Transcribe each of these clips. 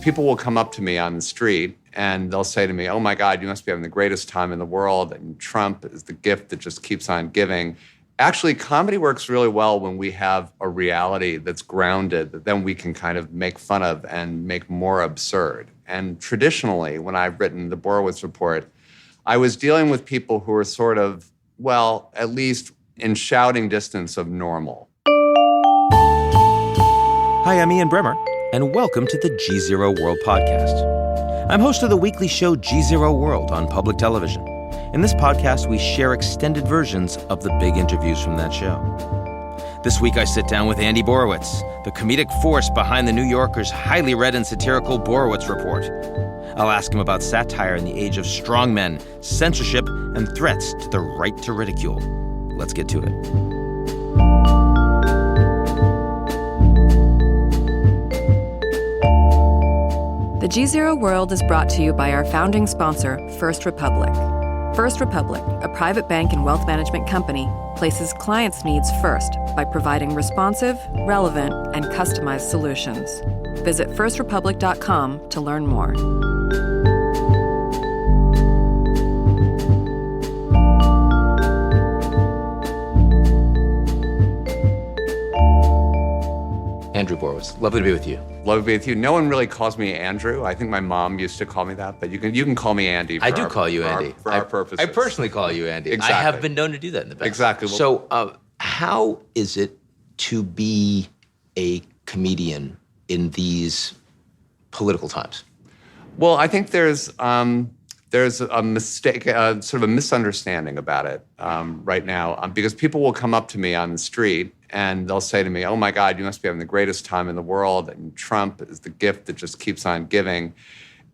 People will come up to me on the street and they'll say to me, "Oh my God, you must be having the greatest time in the world, and Trump is the gift that just keeps on giving." Actually, comedy works really well when we have a reality that's grounded that then we can kind of make fun of and make more absurd. And traditionally, when I've written the Borowitz Report, I was dealing with people who were sort of, well, at least in shouting distance of normal. Hi, I'm Ian Bremmer, and welcome to the GZERO World Podcast. I'm host of the weekly show GZERO World on public television. In this podcast, we share extended versions of the big interviews from that show. This week, I sit down with Andy Borowitz, the comedic force behind the New Yorker's highly read and satirical Borowitz Report. I'll ask him about satire in the age of strongmen, censorship, and threats to the right to ridicule. Let's get to it. The GZERO World is brought to you by our founding sponsor, First Republic. First Republic, a private bank and wealth management company, places clients' needs first by providing responsive, relevant, and customized solutions. Visit firstrepublic.com to learn more. Andrew Borowitz, lovely to be with you. Love to be with you. No one really calls me Andrew. I think my mom used to call me that, but you can call me Andy. I do call you Andy. For our purposes. I personally call you Andy. Exactly. I have been known to do that in the past. Exactly. So how is it to be a comedian in these political times? Well, I think there's a mistake, sort of a misunderstanding about it right now, because people will come up to me on the street and they'll say to me, "Oh my God, you must be having the greatest time in the world, and Trump is the gift that just keeps on giving."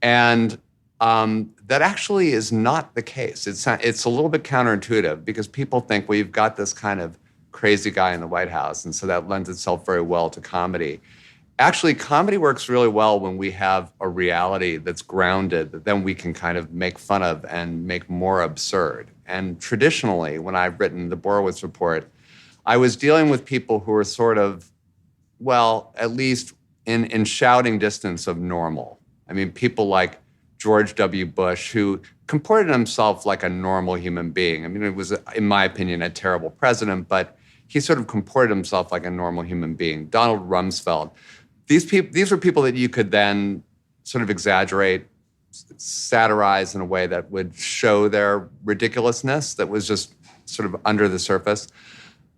And that actually is not the case. It's a little bit counterintuitive because people think, well, you've got this kind of crazy guy in the White House, and so that lends itself very well to comedy. Actually, comedy works really well when we have a reality that's grounded that then we can kind of make fun of and make more absurd. And traditionally, when I've written the Borowitz Report, I was dealing with people who were sort of, well, at least in shouting distance of normal. I mean, people like George W. Bush, who comported himself like a normal human being. I mean, it was, in my opinion, a terrible president, but he sort of comported himself like a normal human being. Donald Rumsfeld. These were people that you could then sort of exaggerate, satirize in a way that would show their ridiculousness that was just sort of under the surface.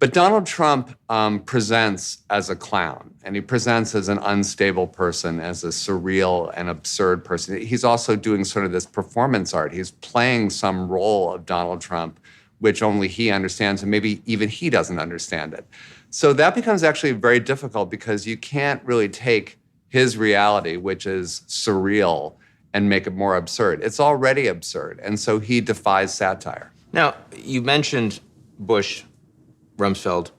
But Donald Trump presents as a clown, and he presents as an unstable person, as a surreal and absurd person. He's also doing sort of this performance art. He's playing some role of Donald Trump, which only he understands, and maybe even he doesn't understand it. So that becomes actually very difficult because you can't really take his reality, which is surreal, and make it more absurd. It's already absurd, and so he defies satire. Now, you mentioned Bush, Rumsfeld,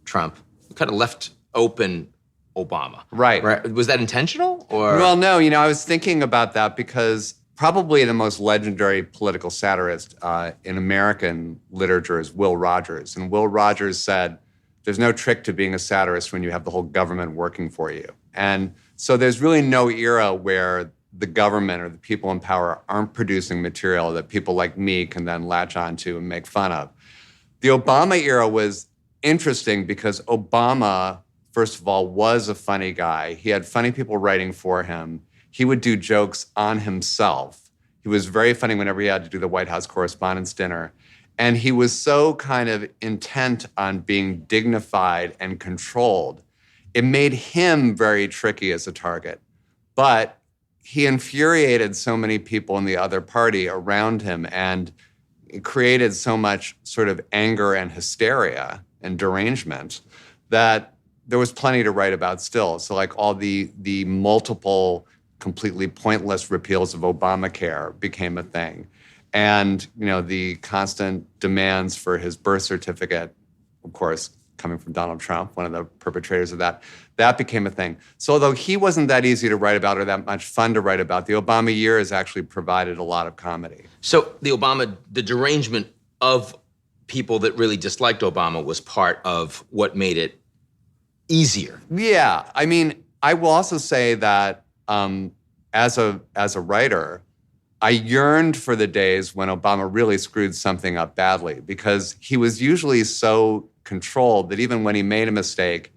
Trump. You kind of left open Obama. Right. Was that intentional? Or? Well, no. I was thinking about that because probably the most legendary political satirist in American literature is Will Rogers. And Will Rogers said, "There's no trick to being a satirist when you have the whole government working for you." And so there's really no era where the government or the people in power aren't producing material that people like me can then latch onto and make fun of. The Obama era was interesting because Obama, first of all, was a funny guy. He had funny people writing for him. He would do jokes on himself. He was very funny whenever he had to do the White House Correspondents' Dinner. And he was so kind of intent on being dignified and controlled. It made him very tricky as a target. But he infuriated so many people in the other party around him, and it created so much sort of anger and hysteria and derangement that there was plenty to write about still. So like all the multiple completely pointless repeals of Obamacare became a thing. And, the constant demands for his birth certificate, of course, coming from Donald Trump, one of the perpetrators of that became a thing. So although he wasn't that easy to write about or that much fun to write about, the Obama years actually provided a lot of comedy. So the derangement of people that really disliked Obama was part of what made it easier. Yeah. I mean, I will also say that as a writer, I yearned for the days when Obama really screwed something up badly, because he was usually so controlled that even when he made a mistake,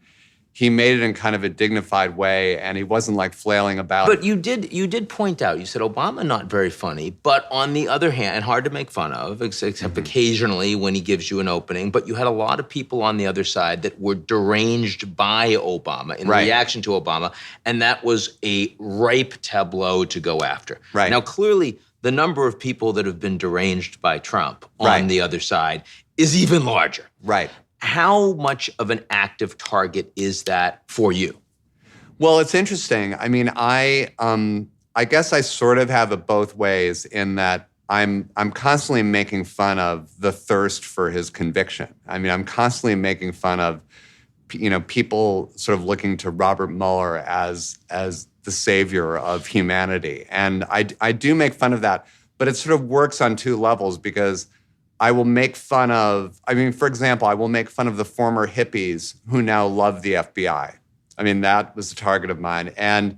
he made it in kind of a dignified way, and he wasn't like flailing about. But you did point out, you said Obama not very funny, but on the other hand, and hard to make fun of, except occasionally when he gives you an opening, but you had a lot of people on the other side that were deranged by Obama in reaction to Obama, and that was a ripe tableau to go after. Right. Now, clearly, the number of people that have been deranged by Trump on the other side is even larger. Right. How much of an active target is that for you? Well, it's interesting. I mean, I guess I sort of have it both ways in that I'm constantly making fun of the thirst for his conviction. I mean, I'm constantly making fun of, people sort of looking to Robert Mueller as the savior of humanity. And I do make fun of that, but it sort of works on two levels, because I will make fun of, for example, I will make fun of the former hippies who now love the FBI. I mean, that was a target of mine. And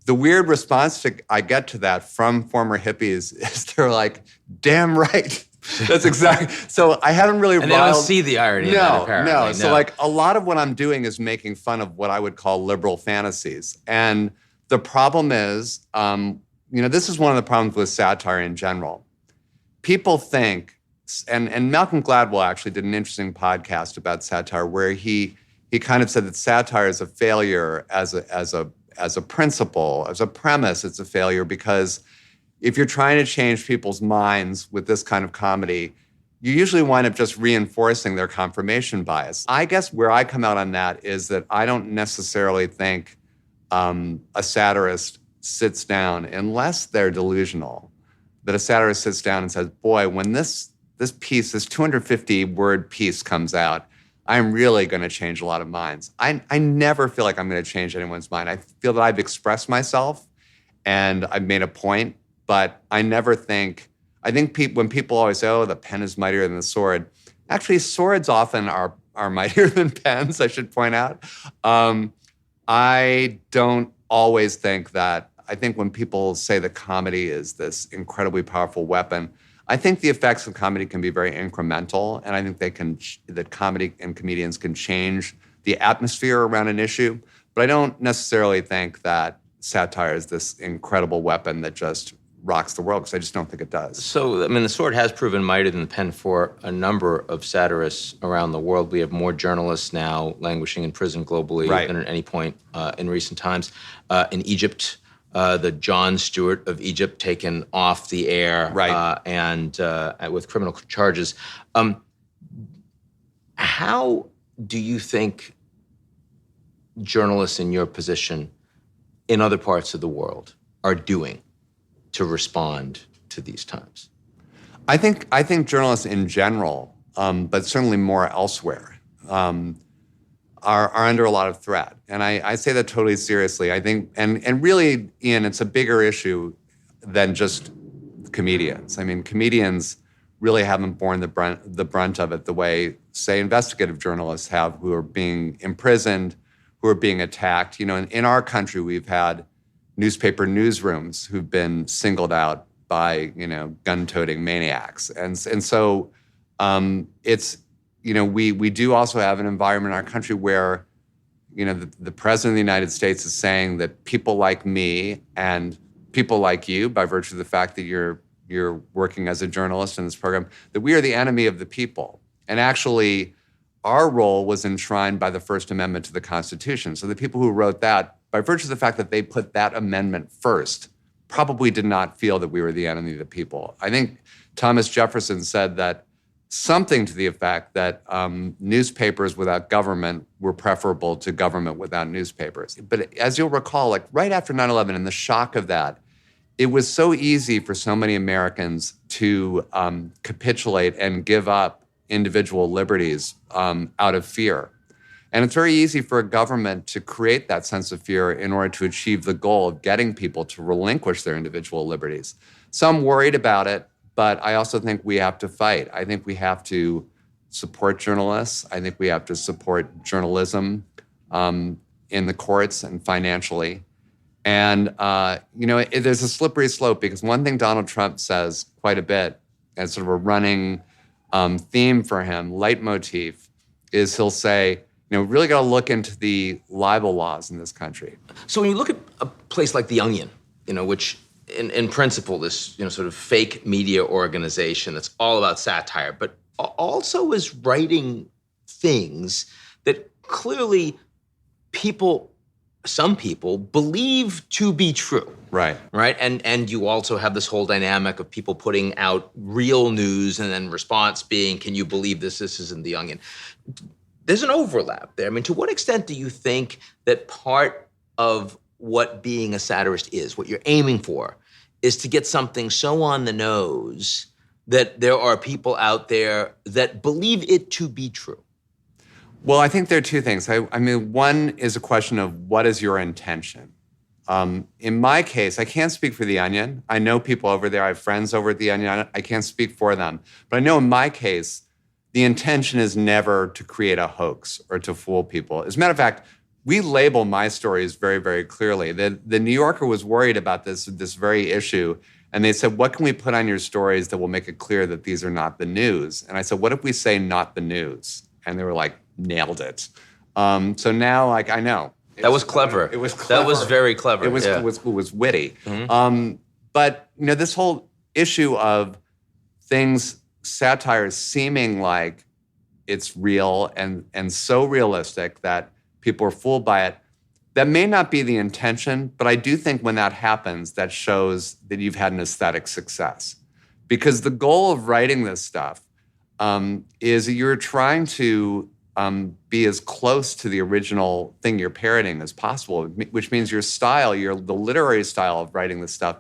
the weird response I get to that from former hippies is they're like, damn right. That's exactly. So I haven't really And they don't see the irony in that, apparently. No. So like a lot of what I'm doing is making fun of what I would call liberal fantasies. And the problem is, this is one of the problems with satire in general. People think, and Malcolm Gladwell actually did an interesting podcast about satire where he kind of said that satire is a failure as a principle, as a premise. It's a failure because if you're trying to change people's minds with this kind of comedy, you usually wind up just reinforcing their confirmation bias. I guess where I come out on that is that I don't necessarily think a satirist sits down, unless they're delusional, that a satirist sits down and says, boy, when this piece, this 250-word piece comes out, I'm really going to change a lot of minds. I never feel like I'm going to change anyone's mind. I feel that I've expressed myself and I've made a point, but I never think, when people always say, oh, the pen is mightier than the sword, actually swords often are mightier than pens, I should point out. I don't always think that. I think when people say that comedy is this incredibly powerful weapon, I think the effects of comedy can be very incremental, and I think that comedy and comedians can change the atmosphere around an issue. But I don't necessarily think that satire is this incredible weapon that just rocks the world, because I just don't think it does. So, the sword has proven mightier than the pen for a number of satirists around the world. We have more journalists now languishing in prison globally than at any point in recent times. In Egypt, the Jon Stewart of Egypt taken off the air and with criminal charges. How do you think journalists in your position in other parts of the world are doing to respond to these times? I think journalists in general, but certainly more elsewhere, are under a lot of threat. And I say that totally seriously. I think, and really, Ian, it's a bigger issue than just comedians. Comedians really haven't borne the brunt of it the way, say, investigative journalists have, who are being imprisoned, who are being attacked. In our country, we've had newspaper newsrooms who've been singled out by, gun-toting maniacs. And so it's, we do also have an environment in our country where, the president of the United States is saying that people like me and people like you, by virtue of the fact that you're working as a journalist in this program, that we are the enemy of the people. And actually, our role was enshrined by the First Amendment to the Constitution. So the people who wrote that, by virtue of the fact that they put that amendment first, probably did not feel that we were the enemy of the people. I think Thomas Jefferson said that something to the effect that newspapers without government were preferable to government without newspapers. But as you'll recall, right after 9/11 and the shock of that, it was so easy for so many Americans to capitulate and give up individual liberties out of fear. And it's very easy for a government to create that sense of fear in order to achieve the goal of getting people to relinquish their individual liberties. So I'm worried about it, but I also think we have to fight. I think we have to support journalists. I think we have to support journalism in the courts and financially. And, there's a slippery slope because one thing Donald Trump says quite a bit as sort of a running theme for him, leitmotif, is he'll say, really got to look into the libel laws in this country. So when you look at a place like The Onion, which in principle, this sort of fake media organization that's all about satire, but also is writing things that clearly some people believe to be true. Right. Right. And you also have this whole dynamic of people putting out real news and then response being, can you believe this? This is in The Onion. There's an overlap there. I mean, to what extent do you think that part of what being a satirist is, what you're aiming for, is to get something so on the nose that there are people out there that believe it to be true? Well, I think there are two things. I mean, one is a question of what is your intention? In my case, I can't speak for The Onion. I know people over there. I have friends over at The Onion. I can't speak for them. But I know in my case, the intention is never to create a hoax or to fool people. As a matter of fact, we label my stories very, very clearly. The New Yorker was worried about this very issue, and they said, what can we put on your stories that will make it clear that these are not the news? And I said, what if we say not the news? And they were like, nailed it. So now, I know. That was clever. It was clever. That was very clever. It was witty. Mm-hmm. But this whole issue of things, satire seeming like it's real and so realistic that people are fooled by it, that may not be the intention, but I do think when that happens, that shows that you've had an aesthetic success. Because the goal of writing this stuff is that you're trying to be as close to the original thing you're parroting as possible, which means your style, the literary style of writing this stuff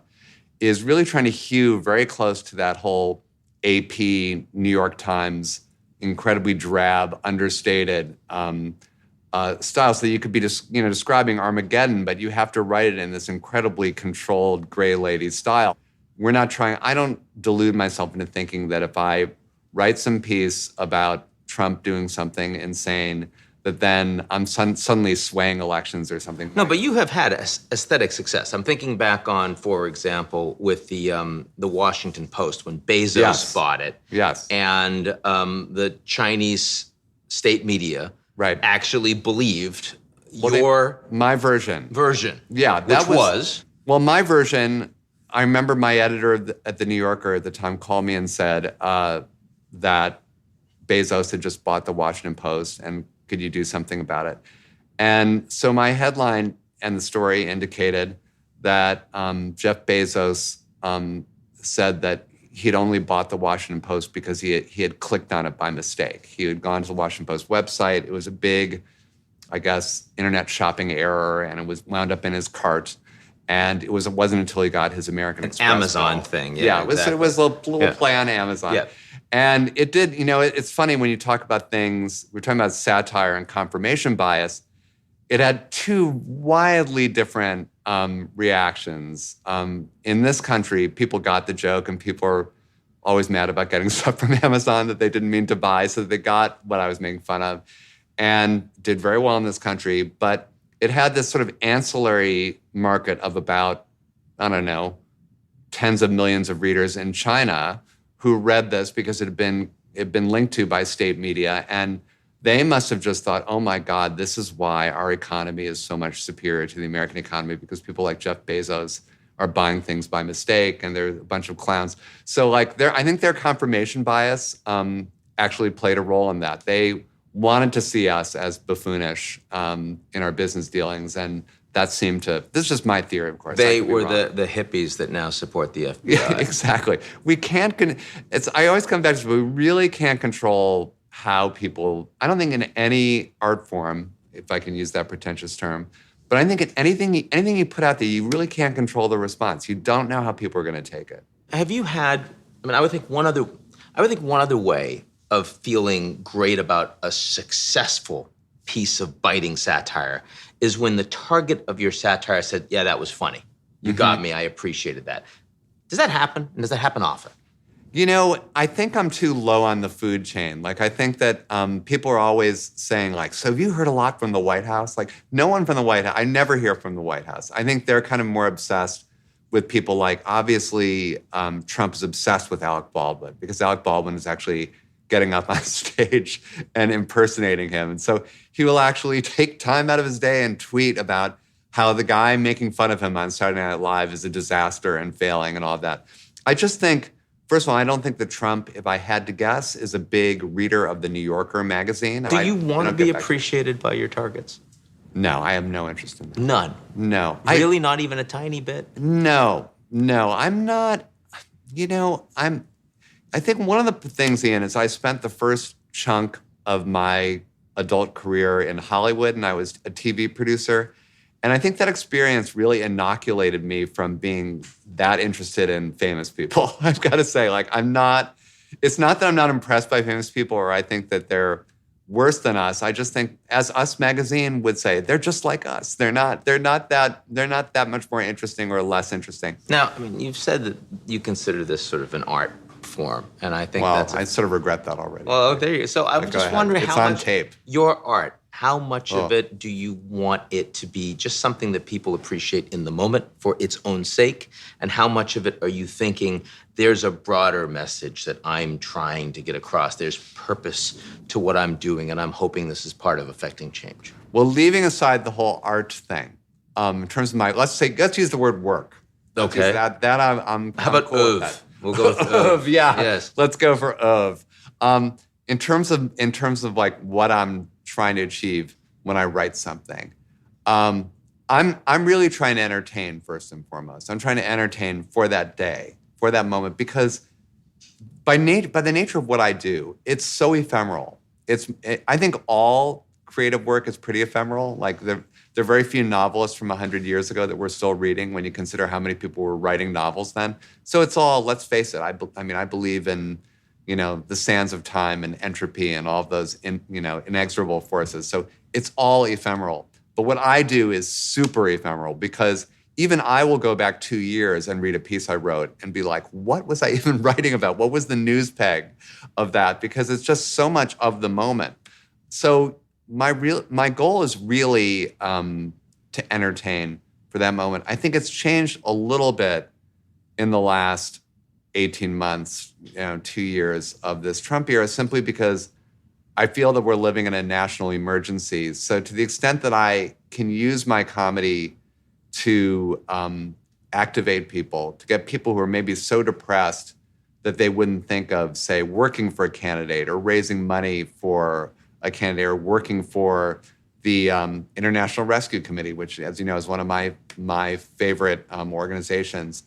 is really trying to hew very close to that whole AP, New York Times, incredibly drab, understated style, so that you could be describing Armageddon, but you have to write it in this incredibly controlled gray lady style. I don't delude myself into thinking that if I write some piece about Trump doing something insane, that then I'm suddenly swaying elections or something. No, but you have had aesthetic success. I'm thinking back on, for example, with the Washington Post when Bezos bought it. Yes. And the Chinese state media actually believed my version. Yeah, that was well, my version. I remember my editor at the New Yorker at the time called me and said that Bezos had just bought the Washington Post and could you do something about it? And so my headline and the story indicated that Jeff Bezos said that he'd only bought the Washington Post because he had clicked on it by mistake. He had gone to the Washington Post website. It was a big, I guess, internet shopping error, and it was wound up in his cart. And it wasn't until he got his American Express Amazon bill. thing. Yeah, it was a little play on Amazon. Yeah. And it did, it's funny when you talk about things, we're talking about satire and confirmation bias. It had two wildly different reactions. In this country, people got the joke, and people are always mad about getting stuff from Amazon that they didn't mean to buy, so they got what I was making fun of, and did very well in this country. But it had this sort of ancillary market of about, I don't know, tens of millions of readers in China who read this because it had been linked to by state media, and they must have just thought, oh my God, this is why our economy is so much superior to the American economy, because people like Jeff Bezos are buying things by mistake, and they're a bunch of clowns. So I think their confirmation bias actually played a role in that. They wanted to see us as buffoonish in our business dealings, and that seemed to, this is just my theory, of course. They were the hippies that now support the FBI. Yeah, exactly. We can't, I always come back to, we really can't control how people, I don't think in any art form, if I can use that pretentious term, but I think in anything you put out there, you really can't control the response. You don't know how people are going to take it. Have you had, I would think one other way of feeling great about a successful piece of biting satire is when the target of your satire said, yeah, that was funny. You got me. I appreciated that. Does that happen? And does that happen often? I think I'm too low on the food chain. Like, I think that people are always saying, like, so have you heard a lot from the White House? Like, no one from the White House. I never hear from the White House. I think they're kind of more obsessed with people like, obviously, Trump is obsessed with Alec Baldwin because Alec Baldwin is actually getting up on stage and impersonating him. And so he will actually take time out of his day and tweet about how the guy making fun of him on Saturday Night Live is a disaster and failing and all of that. I just think, first of all, I don't think that Trump, if I had to guess, is a big reader of the New Yorker magazine. Do you want to be appreciated by your targets? No, I have no interest in that. None? No. Really? Not even a tiny bit? No, I'm not, I think one of the things, Ian, is I spent the first chunk of my adult career in Hollywood, and I was a TV producer. And I think that experience really inoculated me from being that interested in famous people. I've got to say, like, it's not that I'm not impressed by famous people or I think that they're worse than us. I just think, as Us magazine would say, they're just like us. They're not that much more interesting or less interesting. Now, I mean, you've said that you consider this sort of an art form, and I think I sort of regret that already. Well, there you go. So I'm just wondering it's how on much tape. Your art, how much of it do you want it to be just something that people appreciate in the moment for its own sake? And how much of it are you thinking there's a broader message that I'm trying to get across? There's purpose to what I'm doing, and I'm hoping this is part of affecting change. Well, leaving aside the whole art thing, in terms of let's use the word work. Okay. I'm how about cool with that. We'll go with oeuvre. Yeah. Yes. Let's go for oeuvre. In terms of like what I'm trying to achieve when I write something, I'm really trying to entertain first and foremost. I'm trying to entertain for that day, for that moment, because by the nature of what I do, it's so ephemeral. I think all creative work is pretty ephemeral. Like there are very few novelists from 100 years ago that we're still reading when you consider how many people were writing novels then. So it's all, let's face it, I believe in, the sands of time and entropy and all of those, inexorable forces. So it's all ephemeral. But what I do is super ephemeral because even I will go back 2 years and read a piece I wrote and be like, what was I even writing about? What was the news peg of that? Because it's just so much of the moment. So my goal is really to entertain for that moment. I think it's changed a little bit in the last 18 months, 2 years of this Trump era, simply because I feel that we're living in a national emergency. So to the extent that I can use my comedy to activate people, to get people who are maybe so depressed that they wouldn't think of, say, working for a candidate or raising money for a candidate or working for the International Rescue Committee, which, as you know, is one of my favorite organizations.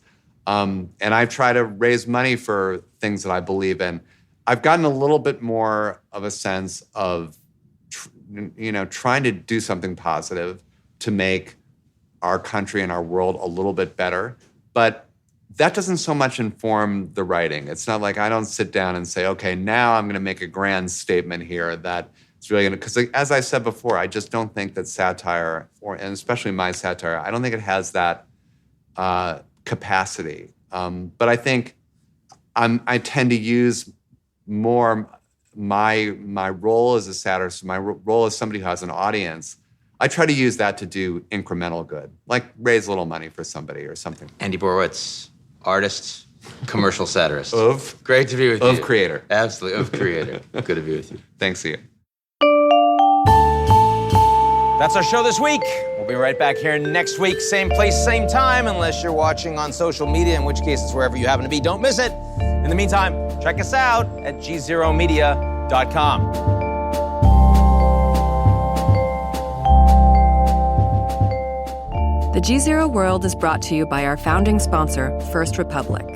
And I try to raise money for things that I believe in. I've gotten a little bit more of a sense of, trying to do something positive to make our country and our world a little bit better. But that doesn't so much inform the writing. It's not like I don't sit down and say, okay, now I'm going to make a grand statement here that it's really going to, because as I said before, I just don't think that satire, and especially my satire, I don't think it has that capacity. But I think I tend to use more my role as a satirist, my role as somebody who has an audience. I try to use that to do incremental good, like raise a little money for somebody or something. Andy Borowitz, artist, commercial satirist. Great to be with you. Of creator. Absolutely, of creator. Good to be with you. Thanks, Ian. That's our show this week. We'll be right back here next week, same place, same time, unless you're watching on social media, in which case it's wherever you happen to be. Don't miss it. In the meantime, check us out at GZEROmedia.com. The GZERO World is brought to you by our founding sponsor, First Republic.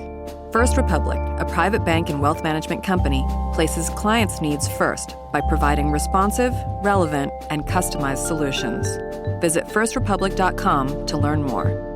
First Republic, a private bank and wealth management company, places clients' needs first by providing responsive, relevant, and customized solutions. Visit firstrepublic.com to learn more.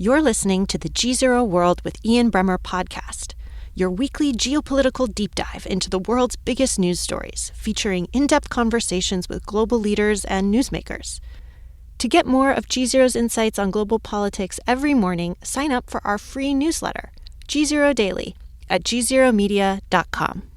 You're listening to the GZERO World with Ian Bremmer podcast. your weekly geopolitical deep dive into the world's biggest news stories, featuring in-depth conversations with global leaders and newsmakers. To get more of GZERO's insights on global politics every morning, sign up for our free newsletter, GZERO Daily, at gzeromedia.com.